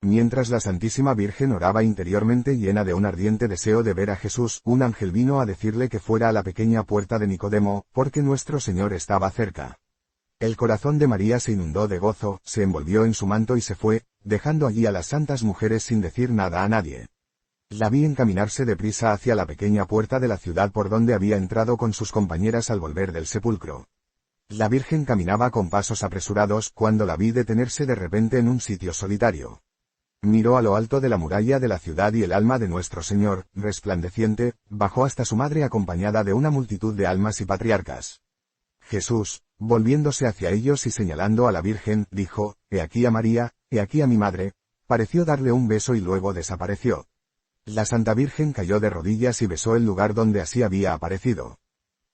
Mientras la Santísima Virgen oraba interiormente llena de un ardiente deseo de ver a Jesús, un ángel vino a decirle que fuera a la pequeña puerta de Nicodemo, porque nuestro Señor estaba cerca. El corazón de María se inundó de gozo, se envolvió en su manto y se fue, dejando allí a las santas mujeres sin decir nada a nadie. La vi encaminarse deprisa hacia la pequeña puerta de la ciudad por donde había entrado con sus compañeras al volver del sepulcro. La Virgen caminaba con pasos apresurados cuando la vi detenerse de repente en un sitio solitario. Miró a lo alto de la muralla de la ciudad y el alma de nuestro Señor, resplandeciente, bajó hasta su madre acompañada de una multitud de almas y patriarcas. Jesús, volviéndose hacia ellos y señalando a la Virgen, dijo, «He aquí a María, he aquí a mi madre», pareció darle un beso y luego desapareció. La Santa Virgen cayó de rodillas y besó el lugar donde así había aparecido.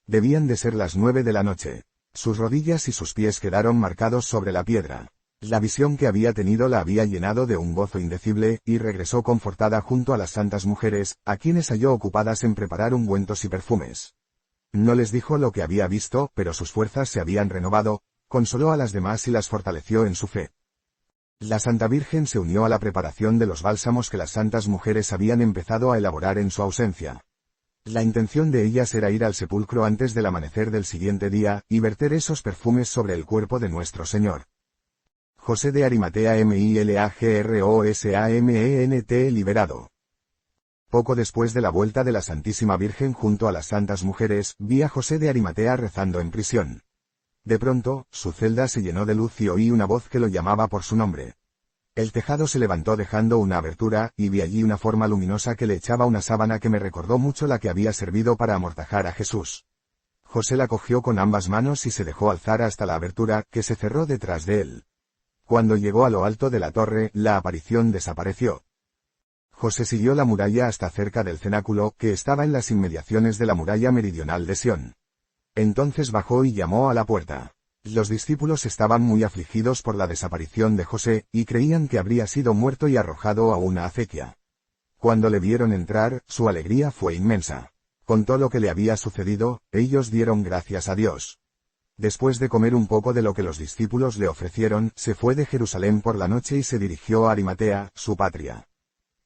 Debían de ser las 9 de la noche. Sus rodillas y sus pies quedaron marcados sobre la piedra. La visión que había tenido la había llenado de un gozo indecible, y regresó confortada junto a las santas mujeres, a quienes halló ocupadas en preparar ungüentos y perfumes. No les dijo lo que había visto, pero sus fuerzas se habían renovado, consoló a las demás y las fortaleció en su fe. La Santa Virgen se unió a la preparación de los bálsamos que las santas mujeres habían empezado a elaborar en su ausencia. La intención de ellas era ir al sepulcro antes del amanecer del siguiente día, y verter esos perfumes sobre el cuerpo de nuestro Señor. José de Arimatea Milagros liberado. Poco después de la vuelta de la Santísima Virgen junto a las santas mujeres, vi a José de Arimatea rezando en prisión. De pronto, su celda se llenó de luz y oí una voz que lo llamaba por su nombre. El tejado se levantó dejando una abertura, y vi allí una forma luminosa que le echaba una sábana que me recordó mucho la que había servido para amortajar a Jesús. José la cogió con ambas manos y se dejó alzar hasta la abertura, que se cerró detrás de él. Cuando llegó a lo alto de la torre, la aparición desapareció. José siguió la muralla hasta cerca del cenáculo, que estaba en las inmediaciones de la muralla meridional de Sión. Entonces bajó y llamó a la puerta. Los discípulos estaban muy afligidos por la desaparición de José, y creían que habría sido muerto y arrojado a una acequia. Cuando le vieron entrar, su alegría fue inmensa. Contó lo que le había sucedido, ellos dieron gracias a Dios. Después de comer un poco de lo que los discípulos le ofrecieron, se fue de Jerusalén por la noche y se dirigió a Arimatea, su patria.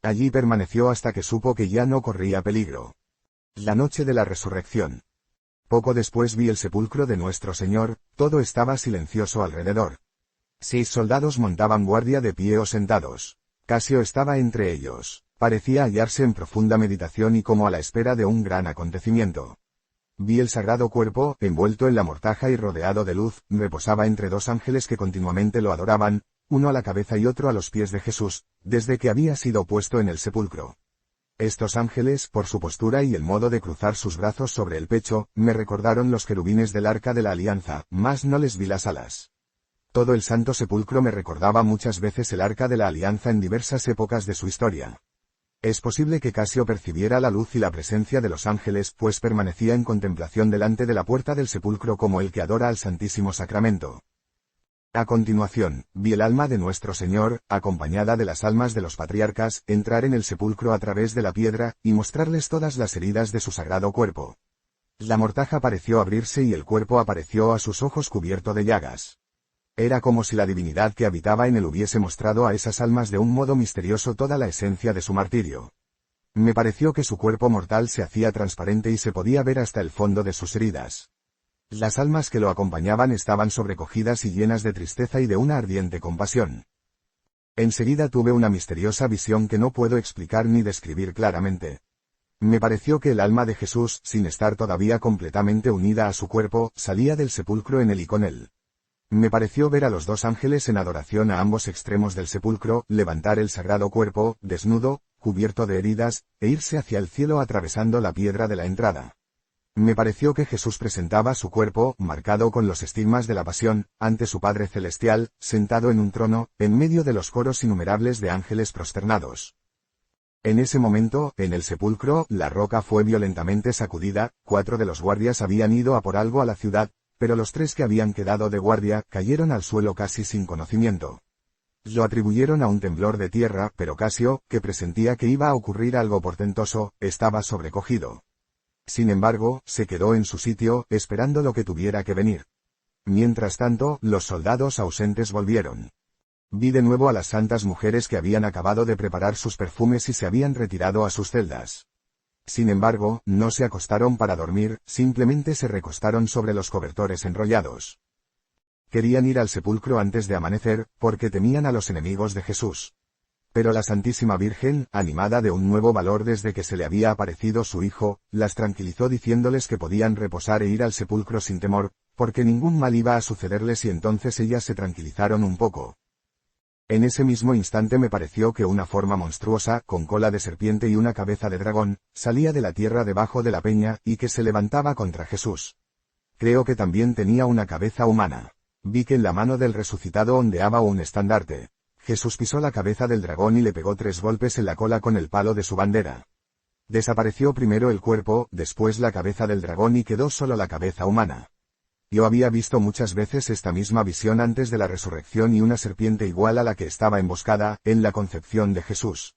Allí permaneció hasta que supo que ya no corría peligro. La noche de la resurrección. Poco después vi el sepulcro de nuestro Señor, todo estaba silencioso alrededor. 6 soldados montaban guardia de pie o sentados. Casio estaba entre ellos. Parecía hallarse en profunda meditación y como a la espera de un gran acontecimiento. Vi el sagrado cuerpo, envuelto en la mortaja y rodeado de luz, reposaba entre 2 ángeles que continuamente lo adoraban, uno a la cabeza y otro a los pies de Jesús, desde que había sido puesto en el sepulcro. Estos ángeles, por su postura y el modo de cruzar sus brazos sobre el pecho, me recordaron los querubines del Arca de la Alianza, mas no les vi las alas. Todo el Santo Sepulcro me recordaba muchas veces el Arca de la Alianza en diversas épocas de su historia. Es posible que Casio percibiera la luz y la presencia de los ángeles, pues permanecía en contemplación delante de la puerta del sepulcro como el que adora al Santísimo Sacramento. A continuación, vi el alma de nuestro Señor, acompañada de las almas de los patriarcas, entrar en el sepulcro a través de la piedra, y mostrarles todas las heridas de su sagrado cuerpo. La mortaja pareció abrirse y el cuerpo apareció a sus ojos cubierto de llagas. Era como si la divinidad que habitaba en él hubiese mostrado a esas almas de un modo misterioso toda la esencia de su martirio. Me pareció que su cuerpo mortal se hacía transparente y se podía ver hasta el fondo de sus heridas. Las almas que lo acompañaban estaban sobrecogidas y llenas de tristeza y de una ardiente compasión. Enseguida tuve una misteriosa visión que no puedo explicar ni describir claramente. Me pareció que el alma de Jesús, sin estar todavía completamente unida a su cuerpo, salía del sepulcro en él y con él. Me pareció ver a los 2 ángeles en adoración a ambos extremos del sepulcro, levantar el sagrado cuerpo, desnudo, cubierto de heridas, e irse hacia el cielo atravesando la piedra de la entrada. Me pareció que Jesús presentaba su cuerpo, marcado con los estigmas de la pasión, ante su Padre Celestial, sentado en un trono, en medio de los coros innumerables de ángeles prosternados. En ese momento, en el sepulcro, la roca fue violentamente sacudida, 4 de los guardias habían ido a por algo a la ciudad, pero los 3 que habían quedado de guardia, cayeron al suelo casi sin conocimiento. Lo atribuyeron a un temblor de tierra, pero Casio, que presentía que iba a ocurrir algo portentoso, estaba sobrecogido. Sin embargo, se quedó en su sitio, esperando lo que tuviera que venir. Mientras tanto, los soldados ausentes volvieron. Vi de nuevo a las santas mujeres que habían acabado de preparar sus perfumes y se habían retirado a sus celdas. Sin embargo, no se acostaron para dormir, simplemente se recostaron sobre los cobertores enrollados. Querían ir al sepulcro antes de amanecer, porque temían a los enemigos de Jesús. Pero la Santísima Virgen, animada de un nuevo valor desde que se le había aparecido su hijo, las tranquilizó diciéndoles que podían reposar e ir al sepulcro sin temor, porque ningún mal iba a sucederles y entonces ellas se tranquilizaron un poco. En ese mismo instante me pareció que una forma monstruosa, con cola de serpiente y una cabeza de dragón, salía de la tierra debajo de la peña, y que se levantaba contra Jesús. Creo que también tenía una cabeza humana. Vi que en la mano del resucitado ondeaba un estandarte. Jesús pisó la cabeza del dragón y le pegó 3 golpes en la cola con el palo de su bandera. Desapareció primero el cuerpo, después la cabeza del dragón y quedó solo la cabeza humana. Yo había visto muchas veces esta misma visión antes de la resurrección y una serpiente igual a la que estaba emboscada, en la concepción de Jesús.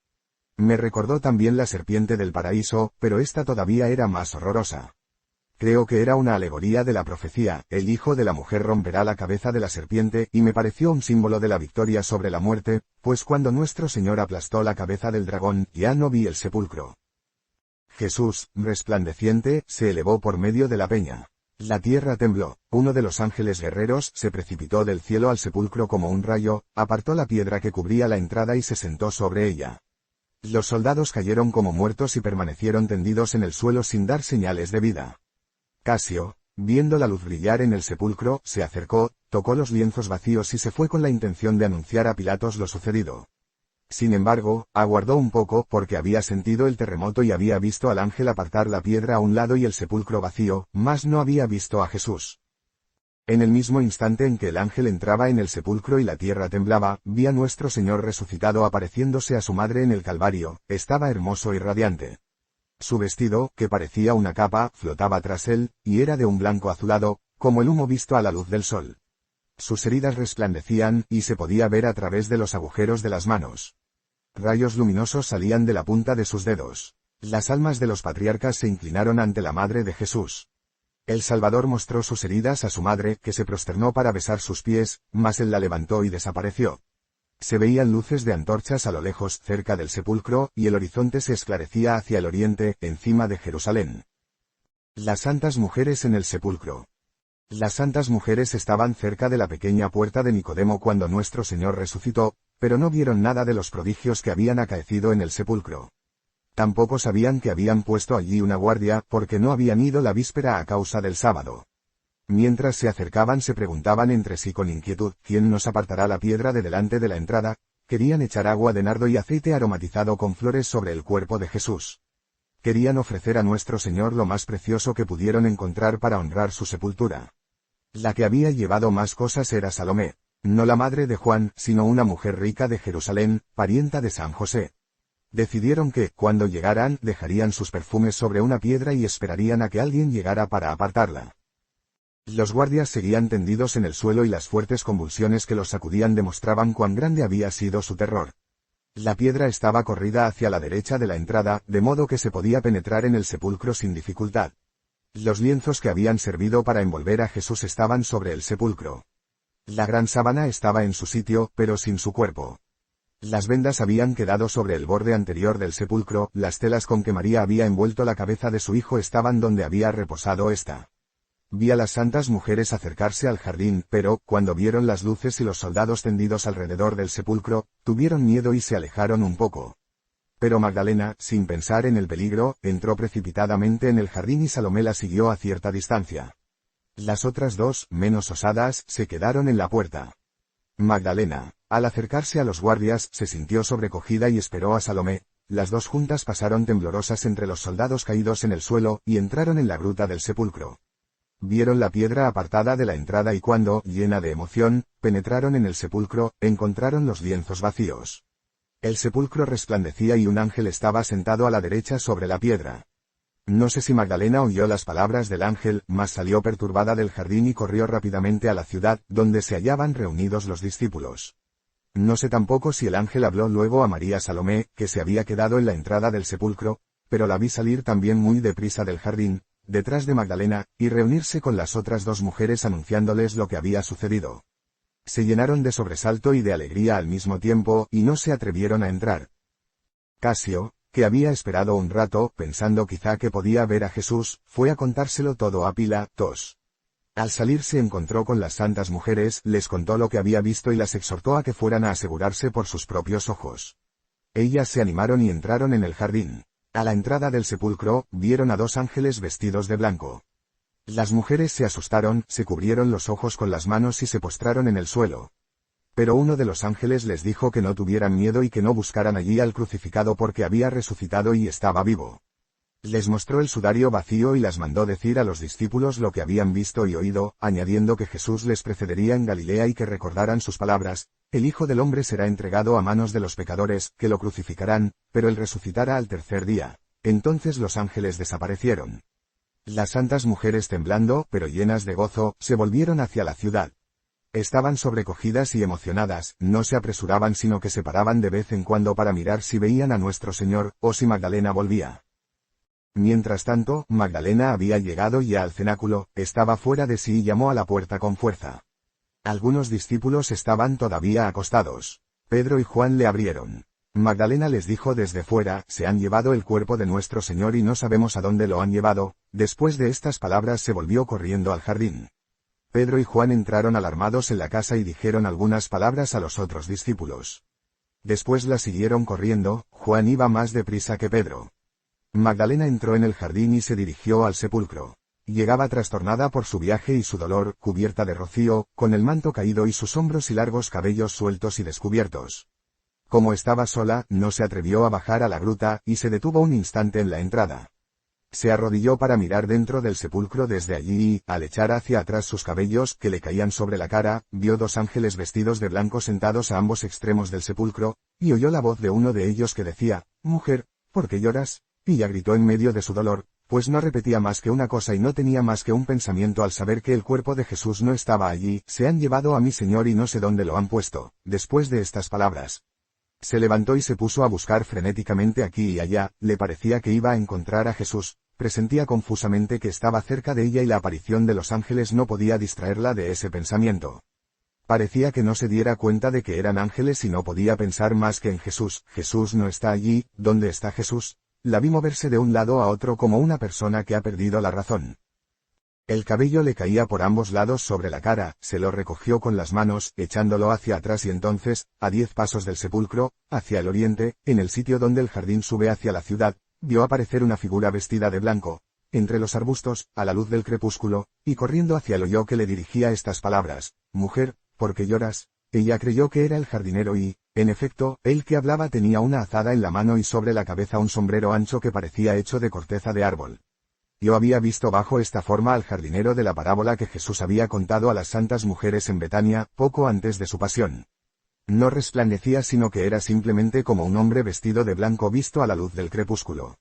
Me recordó también la serpiente del paraíso, pero esta todavía era más horrorosa. Creo que era una alegoría de la profecía, el hijo de la mujer romperá la cabeza de la serpiente, y me pareció un símbolo de la victoria sobre la muerte, pues cuando nuestro Señor aplastó la cabeza del dragón, ya no vi el sepulcro. Jesús, resplandeciente, se elevó por medio de la peña. La tierra tembló, uno de los ángeles guerreros se precipitó del cielo al sepulcro como un rayo, apartó la piedra que cubría la entrada y se sentó sobre ella. Los soldados cayeron como muertos y permanecieron tendidos en el suelo sin dar señales de vida. Casio, viendo la luz brillar en el sepulcro, se acercó, tocó los lienzos vacíos y se fue con la intención de anunciar a Pilatos lo sucedido. Sin embargo, aguardó un poco porque había sentido el terremoto y había visto al ángel apartar la piedra a un lado y el sepulcro vacío, mas no había visto a Jesús. En el mismo instante en que el ángel entraba en el sepulcro y la tierra temblaba, vi a nuestro Señor resucitado apareciéndose a su madre en el Calvario, estaba hermoso y radiante. Su vestido, que parecía una capa, flotaba tras él, y era de un blanco azulado, como el humo visto a la luz del sol. Sus heridas resplandecían, y se podía ver a través de los agujeros de las manos. Rayos luminosos salían de la punta de sus dedos. Las almas de los patriarcas se inclinaron ante la madre de Jesús. El Salvador mostró sus heridas a su madre, que se prosternó para besar sus pies, mas él la levantó y desapareció. Se veían luces de antorchas a lo lejos, cerca del sepulcro, y el horizonte se esclarecía hacia el oriente, encima de Jerusalén. Las santas mujeres en el sepulcro. Las santas mujeres estaban cerca de la pequeña puerta de Nicodemo cuando nuestro Señor resucitó, pero no vieron nada de los prodigios que habían acaecido en el sepulcro. Tampoco sabían que habían puesto allí una guardia, porque no habían ido la víspera a causa del sábado. Mientras se acercaban se preguntaban entre sí con inquietud, ¿quién nos apartará la piedra de delante de la entrada? Querían echar agua de nardo y aceite aromatizado con flores sobre el cuerpo de Jesús. Querían ofrecer a nuestro Señor lo más precioso que pudieron encontrar para honrar su sepultura. La que había llevado más cosas era Salomé, no la madre de Juan, sino una mujer rica de Jerusalén, parienta de San José. Decidieron que, cuando llegaran, dejarían sus perfumes sobre una piedra y esperarían a que alguien llegara para apartarla. Los guardias seguían tendidos en el suelo y las fuertes convulsiones que los sacudían demostraban cuán grande había sido su terror. La piedra estaba corrida hacia la derecha de la entrada, de modo que se podía penetrar en el sepulcro sin dificultad. Los lienzos que habían servido para envolver a Jesús estaban sobre el sepulcro. La gran sábana estaba en su sitio, pero sin su cuerpo. Las vendas habían quedado sobre el borde anterior del sepulcro, las telas con que María había envuelto la cabeza de su hijo estaban donde había reposado ésta. Vi a las santas mujeres acercarse al jardín, pero, cuando vieron las luces y los soldados tendidos alrededor del sepulcro, tuvieron miedo y se alejaron un poco. Pero Magdalena, sin pensar en el peligro, entró precipitadamente en el jardín y Salomé la siguió a cierta distancia. Las otras dos, menos osadas, se quedaron en la puerta. Magdalena, al acercarse a los guardias, se sintió sobrecogida y esperó a Salomé. Las dos juntas pasaron temblorosas entre los soldados caídos en el suelo, y entraron en la gruta del sepulcro. Vieron la piedra apartada de la entrada y cuando, llena de emoción, penetraron en el sepulcro, encontraron los lienzos vacíos. El sepulcro resplandecía y un ángel estaba sentado a la derecha sobre la piedra. No sé si Magdalena oyó las palabras del ángel, mas salió perturbada del jardín y corrió rápidamente a la ciudad, donde se hallaban reunidos los discípulos. No sé tampoco si el ángel habló luego a María Salomé, que se había quedado en la entrada del sepulcro, pero la vi salir también muy deprisa del jardín, detrás de Magdalena, y reunirse con las otras dos mujeres anunciándoles lo que había sucedido. Se llenaron de sobresalto y de alegría al mismo tiempo, y no se atrevieron a entrar. Casio, que había esperado un rato, pensando quizá que podía ver a Jesús, fue a contárselo todo a Pilatos. Al salir se encontró con las santas mujeres, les contó lo que había visto y las exhortó a que fueran a asegurarse por sus propios ojos. Ellas se animaron y entraron en el jardín. A la entrada del sepulcro, vieron a 2 ángeles vestidos de blanco. Las mujeres se asustaron, se cubrieron los ojos con las manos y se postraron en el suelo. Pero uno de los ángeles les dijo que no tuvieran miedo y que no buscaran allí al crucificado porque había resucitado y estaba vivo. Les mostró el sudario vacío y las mandó decir a los discípulos lo que habían visto y oído, añadiendo que Jesús les precedería en Galilea y que recordaran sus palabras: el Hijo del Hombre será entregado a manos de los pecadores, que lo crucificarán, pero él resucitará al tercer día. Entonces los ángeles desaparecieron. Las santas mujeres, temblando, pero llenas de gozo, se volvieron hacia la ciudad. Estaban sobrecogidas y emocionadas, no se apresuraban sino que se paraban de vez en cuando para mirar si veían a nuestro Señor, o si Magdalena volvía. Mientras tanto, Magdalena había llegado ya al cenáculo, estaba fuera de sí y llamó a la puerta con fuerza. Algunos discípulos estaban todavía acostados. Pedro y Juan le abrieron. Magdalena les dijo desde fuera: se han llevado el cuerpo de nuestro Señor y no sabemos a dónde lo han llevado. Después de estas palabras se volvió corriendo al jardín. Pedro y Juan entraron alarmados en la casa y dijeron algunas palabras a los otros discípulos. Después la siguieron corriendo. Juan iba más deprisa que Pedro. Magdalena entró en el jardín y se dirigió al sepulcro. Llegaba trastornada por su viaje y su dolor, cubierta de rocío, con el manto caído y sus hombros y largos cabellos sueltos y descubiertos. Como estaba sola, no se atrevió a bajar a la gruta, y se detuvo un instante en la entrada. Se arrodilló para mirar dentro del sepulcro desde allí y, al echar hacia atrás sus cabellos, que le caían sobre la cara, vio 2 ángeles vestidos de blanco sentados a ambos extremos del sepulcro, y oyó la voz de uno de ellos que decía: «Mujer, ¿por qué lloras?». Y ella gritó en medio de su dolor, pues no repetía más que una cosa y no tenía más que un pensamiento al saber que el cuerpo de Jesús no estaba allí: «Se han llevado a mi Señor y no sé dónde lo han puesto». Después de estas palabras, se levantó y se puso a buscar frenéticamente aquí y allá. Le parecía que iba a encontrar a Jesús, presentía confusamente que estaba cerca de ella y la aparición de los ángeles no podía distraerla de ese pensamiento. Parecía que no se diera cuenta de que eran ángeles y no podía pensar más que en Jesús. Jesús no está allí. ¿Dónde está Jesús? La vi moverse de un lado a otro como una persona que ha perdido la razón. El cabello le caía por ambos lados sobre la cara, se lo recogió con las manos, echándolo hacia atrás, y entonces, a 10 pasos del sepulcro, hacia el oriente, en el sitio donde el jardín sube hacia la ciudad, vio aparecer una figura vestida de blanco, entre los arbustos, a la luz del crepúsculo, y corriendo hacia él oyó que le dirigía estas palabras: «Mujer, ¿por qué lloras?». Ella creyó que era el jardinero y, en efecto, el que hablaba tenía una azada en la mano y sobre la cabeza un sombrero ancho que parecía hecho de corteza de árbol. Yo había visto bajo esta forma al jardinero de la parábola que Jesús había contado a las santas mujeres en Betania, poco antes de su pasión. No resplandecía sino que era simplemente como un hombre vestido de blanco visto a la luz del crepúsculo.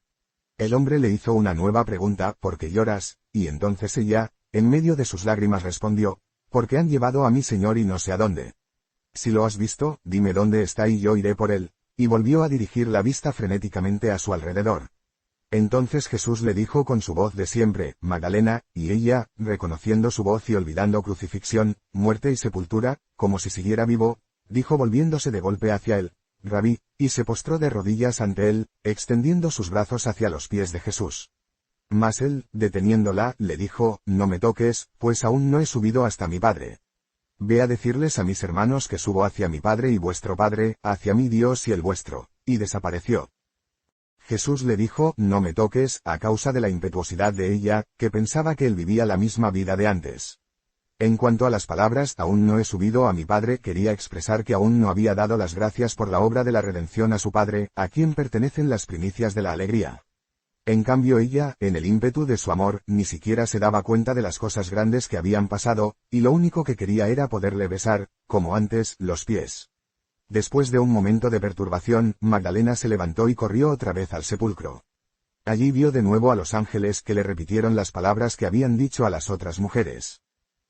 El hombre le hizo una nueva pregunta: «¿Por qué lloras?». Y entonces ella, en medio de sus lágrimas, respondió: «Porque han llevado a mi Señor y no sé a dónde». «Si lo has visto, dime dónde está y yo iré por él». Y volvió a dirigir la vista frenéticamente a su alrededor. Entonces Jesús le dijo con su voz de siempre: «Magdalena», y ella, reconociendo su voz y olvidando crucifixión, muerte y sepultura, como si siguiera vivo, dijo volviéndose de golpe hacia él: «Rabí», y se postró de rodillas ante él, extendiendo sus brazos hacia los pies de Jesús. Mas él, deteniéndola, le dijo: «No me toques, pues aún no he subido hasta mi Padre. Ve a decirles a mis hermanos que subo hacia mi Padre y vuestro Padre, hacia mi Dios y el vuestro». Y desapareció. Jesús le dijo: «No me toques», a causa de la impetuosidad de ella, que pensaba que él vivía la misma vida de antes. En cuanto a las palabras «aún no he subido a mi Padre», quería expresar que aún no había dado las gracias por la obra de la redención a su Padre, a quien pertenecen las primicias de la alegría. En cambio ella, en el ímpetu de su amor, ni siquiera se daba cuenta de las cosas grandes que habían pasado, y lo único que quería era poderle besar, como antes, los pies. Después de un momento de perturbación, Magdalena se levantó y corrió otra vez al sepulcro. Allí vio de nuevo a los ángeles que le repitieron las palabras que habían dicho a las otras mujeres.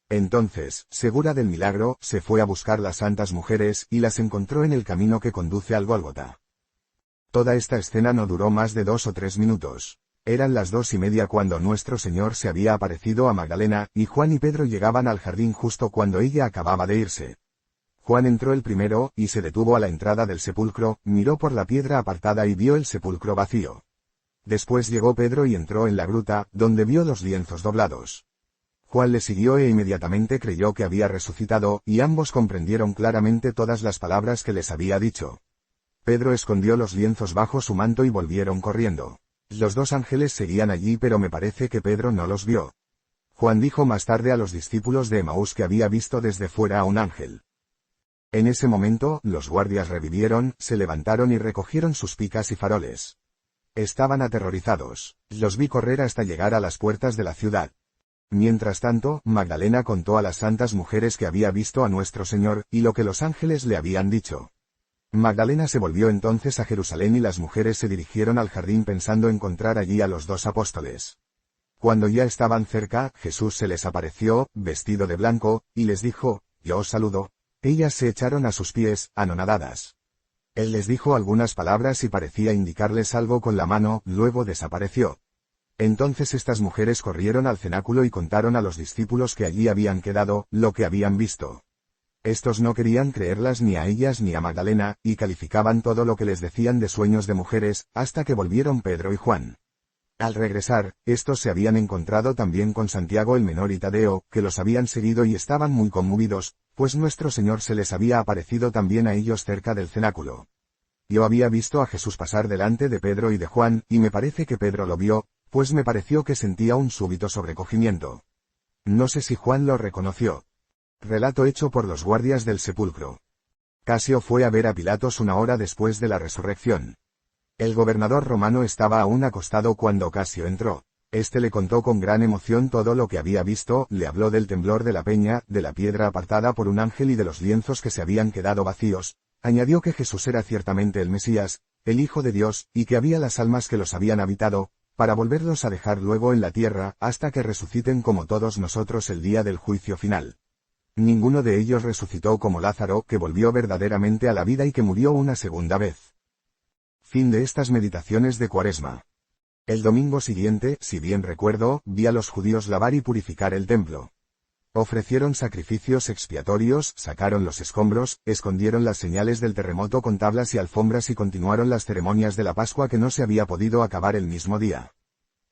Entonces, segura del milagro, se fue a buscar las santas mujeres y las encontró en el camino que conduce al Gólgota. Toda esta escena no duró más de 2 o 3 minutos. Eran las 2:30 cuando nuestro Señor se había aparecido a Magdalena, y Juan y Pedro llegaban al jardín justo cuando ella acababa de irse. Juan entró el primero, y se detuvo a la entrada del sepulcro, miró por la piedra apartada y vio el sepulcro vacío. Después llegó Pedro y entró en la gruta, donde vio los lienzos doblados. Juan le siguió e inmediatamente creyó que había resucitado, y ambos comprendieron claramente todas las palabras que les había dicho. Pedro escondió los lienzos bajo su manto y volvieron corriendo. Los dos ángeles seguían allí, pero me parece que Pedro no los vio. Juan dijo más tarde a los discípulos de Emaús que había visto desde fuera a un ángel. En ese momento, los guardias revivieron, se levantaron y recogieron sus picas y faroles. Estaban aterrorizados. Los vi correr hasta llegar a las puertas de la ciudad. Mientras tanto, Magdalena contó a las santas mujeres que había visto a nuestro Señor, y lo que los ángeles le habían dicho. Magdalena se volvió entonces a Jerusalén y las mujeres se dirigieron al jardín pensando encontrar allí a los 2 apóstoles. Cuando ya estaban cerca, Jesús se les apareció, vestido de blanco, y les dijo, «Yo os saludo». Ellas se echaron a sus pies, anonadadas. Él les dijo algunas palabras y parecía indicarles algo con la mano, luego desapareció. Entonces estas mujeres corrieron al cenáculo y contaron a los discípulos que allí habían quedado, lo que habían visto. Estos no querían creerlas ni a ellas ni a Magdalena, y calificaban todo lo que les decían de sueños de mujeres, hasta que volvieron Pedro y Juan. Al regresar, estos se habían encontrado también con Santiago el menor y Tadeo, que los habían seguido y estaban muy conmovidos, pues nuestro Señor se les había aparecido también a ellos cerca del cenáculo. Yo había visto a Jesús pasar delante de Pedro y de Juan, y me parece que Pedro lo vio, pues me pareció que sentía un súbito sobrecogimiento. No sé si Juan lo reconoció. Relato hecho por los guardias del sepulcro. Casio fue a ver a Pilatos 1 hora después de la resurrección. El gobernador romano estaba aún acostado cuando Casio entró. Este le contó con gran emoción todo lo que había visto, le habló del temblor de la peña, de la piedra apartada por un ángel y de los lienzos que se habían quedado vacíos. Añadió que Jesús era ciertamente el Mesías, el Hijo de Dios, y que había las almas que los habían habitado, para volverlos a dejar luego en la tierra, hasta que resuciten como todos nosotros el día del juicio final. Ninguno de ellos resucitó como Lázaro, que volvió verdaderamente a la vida y que murió una segunda vez. Fin de estas meditaciones de Cuaresma. El domingo siguiente, si bien recuerdo, vi a los judíos lavar y purificar el templo. Ofrecieron sacrificios expiatorios, sacaron los escombros, escondieron las señales del terremoto con tablas y alfombras y continuaron las ceremonias de la Pascua que no se había podido acabar el mismo día.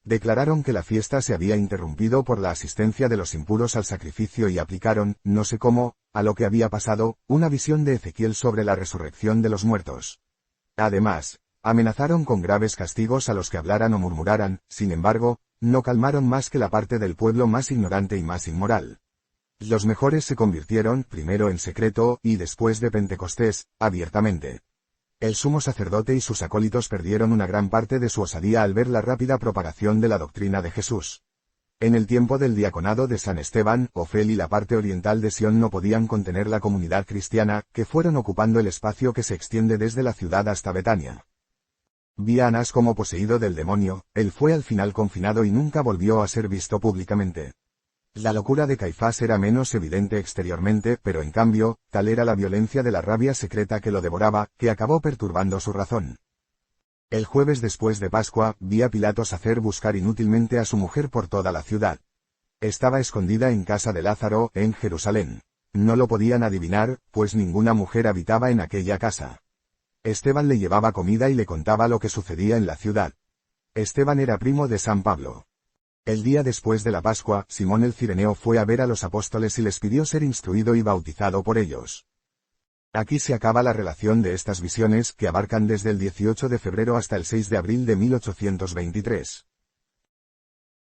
Declararon que la fiesta se había interrumpido por la asistencia de los impuros al sacrificio y aplicaron, no sé cómo, a lo que había pasado, una visión de Ezequiel sobre la resurrección de los muertos. Además, amenazaron con graves castigos a los que hablaran o murmuraran, sin embargo, no calmaron más que la parte del pueblo más ignorante y más inmoral. Los mejores se convirtieron, primero en secreto, y después de Pentecostés, abiertamente. El sumo sacerdote y sus acólitos perdieron una gran parte de su osadía al ver la rápida propagación de la doctrina de Jesús. En el tiempo del diaconado de San Esteban, Ofel y la parte oriental de Sion no podían contener la comunidad cristiana, que fueron ocupando el espacio que se extiende desde la ciudad hasta Betania. Vi a Anás como poseído del demonio, él fue al final confinado y nunca volvió a ser visto públicamente. La locura de Caifás era menos evidente exteriormente, pero en cambio, tal era la violencia de la rabia secreta que lo devoraba, que acabó perturbando su razón. El jueves después de Pascua, vi a Pilatos hacer buscar inútilmente a su mujer por toda la ciudad. Estaba escondida en casa de Lázaro, en Jerusalén. No lo podían adivinar, pues ninguna mujer habitaba en aquella casa. Esteban le llevaba comida y le contaba lo que sucedía en la ciudad. Esteban era primo de San Pablo. El día después de la Pascua, Simón el Cireneo fue a ver a los apóstoles y les pidió ser instruido y bautizado por ellos. Aquí se acaba la relación de estas visiones, que abarcan desde el 18 de febrero hasta el 6 de abril de 1823.